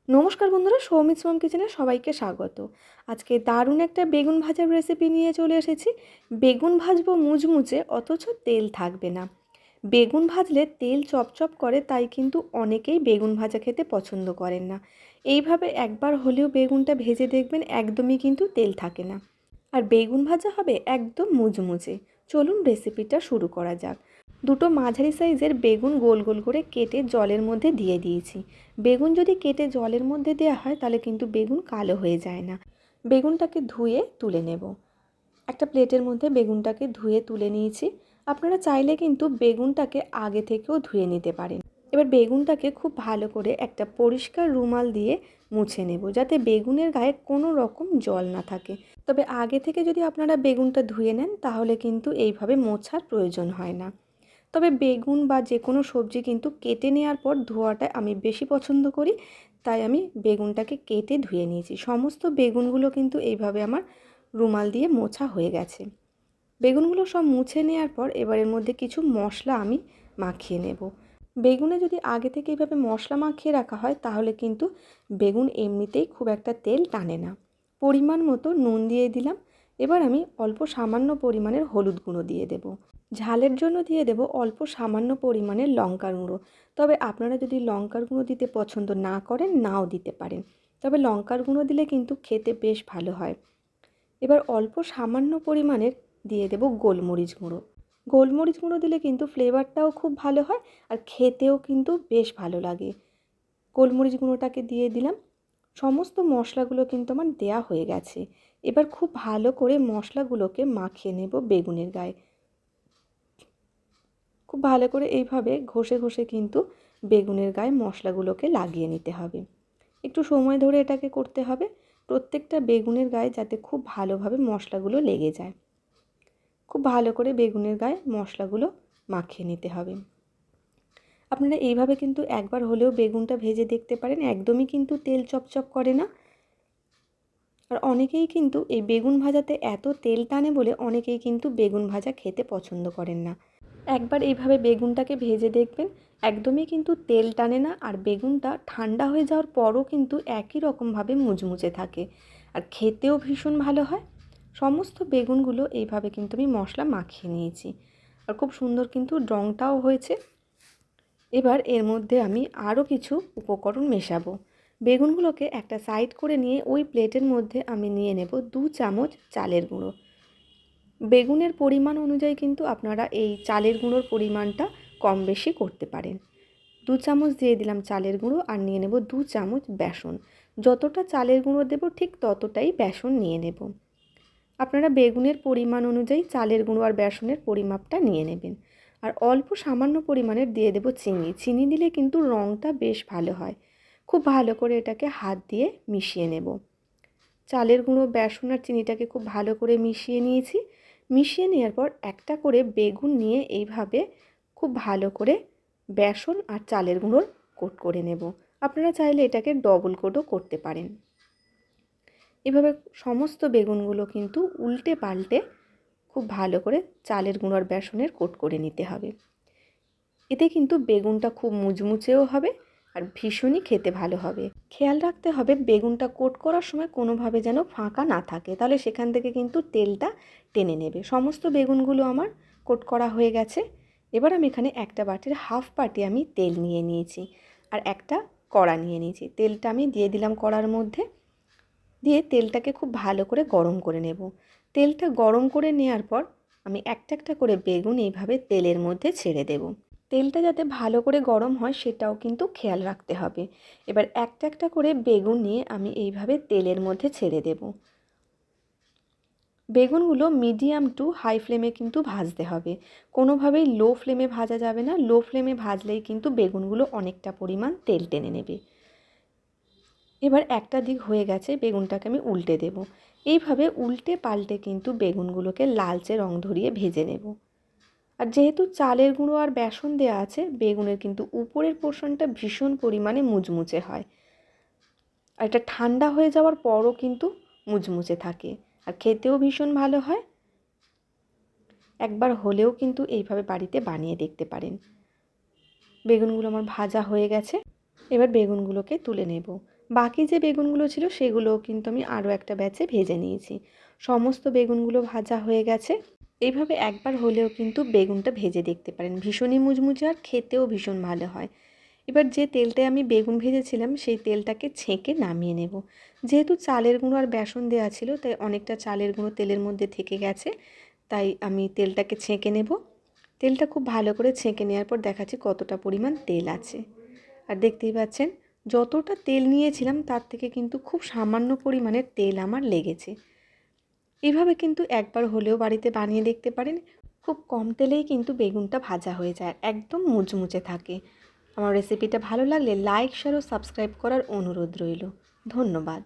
নমস্কার বন্ধুরা, সৌমিত্র সোম কিচেনে সবাইকে স্বাগত। আজকে দারুণ একটা বেগুন ভাজার রেসিপি নিয়ে চলে এসেছি। বেগুন ভাজবো মুচমুচে, অথচ তেল থাকবে না। বেগুন ভাজলে তেল চপচপ করে, তাই কিন্তু অনেকেই বেগুন ভাজা খেতে পছন্দ করেন না। এইভাবে একবার হলেও বেগুনটা ভেজে দেখবেন, একদমই কিন্তু তেল থাকে না। আর বেগুন ভাজা হবে একদম মুচমুচে। চলুন রেসিপিটা শুরু করা যাক। দুটো মাঝারি সাইজের বেগুন গোল গোল করে কেটে জলের মধ্যে দিয়ে দিয়েছি। বেগুন যদি কেটে জলের মধ্যে দেওয়া হয় তাহলে কিন্তু বেগুন কালো হয়ে যায় না। বেগুনটাকে ধুয়ে তুলে নেব। একটা প্লেটের মধ্যে বেগুনটাকে ধুয়ে তুলে নিয়েছি। আপনারা চাইলে কিন্তু বেগুনটাকে আগে থেকেও ধুয়ে নিতে পারেন। এবার বেগুনটাকে খুব ভালো করে একটা পরিষ্কার রুমাল দিয়ে মুছে নেব, যাতে বেগুনের গায়ে কোনো রকম জল না থাকে। তবে আগে থেকে যদি আপনারা বেগুনটা ধুয়ে নেন তাহলে কিন্তু এইভাবে মোছার প্রয়োজন হয় না। তবে বেগুন বা যে কোনো সবজি কিন্তু কেটে নেওয়ার পর ধোয়াটা আমি বেশি পছন্দ করি, তাই আমি বেগুনটাকে কেটে ধুয়ে নিয়েছি। সমস্ত বেগুনগুলো কিন্তু এইভাবে আমার রুমাল দিয়ে মোছা হয়ে গেছে। বেগুনগুলো সব মুছে নেওয়ার পর এবার এর মধ্যে কিছু মশলা আমি মাখিয়ে নেব। বেগুনে যদি আগে থেকে এইভাবে মশলা মাখিয়ে রাখা হয় তাহলে কিন্তু বেগুন এমনিতেই খুব একটা তেল টানে না। পরিমাণ মতো নুন দিয়ে দিলাম। এবার আমি অল্প সামান্য পরিমাণের হলুদ গুঁড়ো দিয়ে দেব। ঝালের জন্য দিয়ে দেব অল্প সামান্য পরিমাণের লঙ্কার গুঁড়ো। তবে আপনারা যদি লঙ্কার গুঁড়ো দিতে পছন্দ না করেন, নাও দিতে পারেন। তবে লঙ্কার গুঁড়ো দিলে কিন্তু খেতে বেশ ভালো হয়। এবার অল্প সামান্য পরিমাণের দিয়ে দেব গোলমরিচ গুঁড়ো। গোলমরিচ গুঁড়ো দিলে কিন্তু ফ্লেভারটাও খুব ভালো হয়, আর খেতেও কিন্তু বেশ ভালো লাগে। গোলমরিচ গুঁড়োটাকে দিয়ে দিলাম। সমস্ত মশলাগুলো কিন্তু আমার দেয়া হয়ে গেছে। এবার খুব ভালো করে মশলাগুলোকে মাখিয়ে নেব বেগুনের গায়ে। খুব ভালো করে এইভাবে ঘষে ঘষে কিন্তু বেগুনের গায়ে মশলাগুলোকে লাগিয়ে নিতে হবে। একটু সময় ধরে এটাকে করতে হবে, প্রত্যেকটা বেগুনের গায়ে যাতে খুব ভালোভাবে মশলাগুলো লেগে যায়। খুব ভালো করে বেগুনের গায়ে মশলাগুলো মাখিয়ে নিতে হবে। আপনারা এইভাবে কিন্তু একবার হলেও বেগুনটা ভেজে দেখতে পারেন, একদমই কিন্তু তেল চপচপ করে না। আর অনেকেই কিন্তু এই বেগুন ভাজাতে এত তেল টানে বলে অনেকেই কিন্তু বেগুন ভাজা খেতে পছন্দ করেন না। একবার এইভাবে বেগুনটাকে ভেজে দেখবেন, একদমই কিন্তু তেল টানে না, আর বেগুনটা ঠান্ডা হয়ে যাওয়ার পরও কিন্তু একই রকমভাবে মুচমুচে থাকে, আর খেতেও ভীষণ ভালো হয়। সমস্ত বেগুনগুলো এইভাবে কিন্তু আমি মশলা মাখিয়ে নিয়েছি, আর খুব সুন্দর কিন্তু রঙটাও হয়েছে। এবার এর মধ্যে আমি আরও কিছু উপকরণ মেশাবো। বেগুনগুলোকে একটা সাইড করে নিয়ে ওই প্লেটের মধ্যে আমি নিয়ে নেব 2 চামচ চালের গুঁড়ো। বেগুনের পরিমাণ অনুযায়ী কিন্তু আপনারা এই চালের গুঁড়োর পরিমাণটা কম বেশি করতে পারেন। 2 চামচ দিয়ে দিলাম চালের গুঁড়ো, আর নিয়ে নেব 2 চামচ বেসন। যতটা চালের গুঁড়ো দেব ঠিক ততটাই বেসন নিয়ে নেব। আপনারা বেগুনের পরিমাণ অনুযায়ী চালের গুঁড়ো আর বেসনের পরিমাপটা নিয়ে নেবেন। আর অল্প সামান্য পরিমাণের দিয়ে দেব চিনি। চিনি দিলে কিন্তু রঙটা বেশ ভালো হয়। খুব ভালো করে এটাকে হাত দিয়ে মিশিয়ে নেব। চালের গুঁড়ো, বেসন আর চিনিটাকে খুব ভালো করে মিশিয়ে নিয়েছি। মিশিয়ে নেওয়ার পর একটা করে বেগুন নিয়ে এইভাবে খুব ভালো করে বেসন আর চালের গুঁড়োর কোট করে নেব। আপনারা চাইলে এটাকে ডবল কোটও করতে পারেন। এভাবে সমস্ত বেগুনগুলো কিন্তু উল্টে পাল্টে খুব ভালো করে চালের গুঁড়ো আর বেসনের কোট করে নিতে হবে। এতে কিন্তু বেগুনটা খুব মুচমুচেও হবে, আর ভীষণই খেতে ভালো হবে। খেয়াল রাখতে হবে বেগুনটা কোট করার সময় কোনোভাবে যেন ফাঁকা না থাকে, তাহলে সেখান থেকে কিন্তু তেলটা টেনে নেবে। সমস্ত বেগুনগুলো আমার কোট করা হয়ে গেছে। এবার আমি এখানে একটা বাটির হাফ বাটি আমি তেল নিয়ে নিয়েছি, আর একটা কড়া নিয়ে নিয়েছি। তেলটা আমি দিয়ে দিলাম কড়ার মধ্যে। দিয়ে তেলটাকে খুব ভালো করে গরম করে নেব। তেলটা গরম করে নেওয়ার পর আমি একটা একটা করে বেগুন এইভাবে তেলের মধ্যে ছেড়ে দেব। তেলটা যাতে ভালো করে গরম হয় সেটাও কিন্তু খেয়াল রাখতে হবে। এবার একটা একটা করে বেগুন নিয়ে আমি এইভাবে তেলের মধ্যে ছেড়ে দেব। বেগুনগুলো মিডিয়াম টু হাই ফ্লেমে কিন্তু ভাজতে হবে, কোনোভাবেই লো ফ্লেমে ভাজা যাবে না। লো ফ্লেমে ভাজলেই কিন্তু বেগুনগুলো অনেকটা পরিমাণ তেল টেনে নেবে। এবার একটা দিক হয়ে গেছে, বেগুনটাকে আমি উল্টে দেব। এইভাবে উল্টে পাল্টে কিন্তু বেগুনগুলোকে লালচে রং ধরিয়ে ভেজে নেব। আর যেহেতু চালের গুঁড়ো আর বেসন দেওয়া আছে, বেগুনের কিন্তু উপরের পোর্শনটা ভীষণ পরিমাণে মুচমুচে হয়, আর এটা ঠান্ডা হয়ে যাওয়ার পরও কিন্তু মুচমুচে থাকে, আর খেতেও ভীষণ ভালো হয়। একবার হলেও কিন্তু এইভাবে বাড়িতে বানিয়ে দেখতে পারেন। বেগুনগুলো আমার ভাজা হয়ে গেছে। এবার বেগুনগুলোকে তুলে নেব। বাকি যে বেগুনগুলো ছিল সেগুলোও কিন্তু আমি আরও একটা ব্যাচে ভেজে নিয়েছি। সমস্ত বেগুনগুলো ভাজা হয়ে গেছে। এইভাবে একবার হলেও কিন্তু বেগুনটা ভেজে দেখতে পারেন, ভীষণই মুচমুচে আর খেতেও ভীষণ ভালো হয়। এবার যে তেলটায় আমি বেগুন ভেজেছিলাম সেই তেলটাকে ছেঁকে নামিয়ে নেব। যেহেতু চালের গুঁড়ো আর বেসন দেওয়া ছিল তাই অনেকটা চালের গুঁড়ো তেলের মধ্যে থেকে গেছে, তাই আমি তেলটাকে ছেঁকে নেব। তেলটা খুব ভালো করে ছেঁকে নেওয়ার পর দেখাচ্ছি কতটা পরিমাণ তেল আছে। আর দেখতেই পাচ্ছেন যতটা তেল নিয়েছিলাম তার থেকে কিন্তু খুব সামান্য পরিমাণের তেল আমার লেগেছে। এভাবে কিন্তু একবার হলেও বাড়িতে বানিয়ে দেখতে পারেন। খুব কম তেলেই কিন্তু বেগুনটা ভাজা হয়ে যায়, একদম মুচমুচে থাকে। আমার রেসিপিটা ভালো লাগলে লাইক, শেয়ার ও সাবস্ক্রাইব করার অনুরোধ রইল। ধন্যবাদ।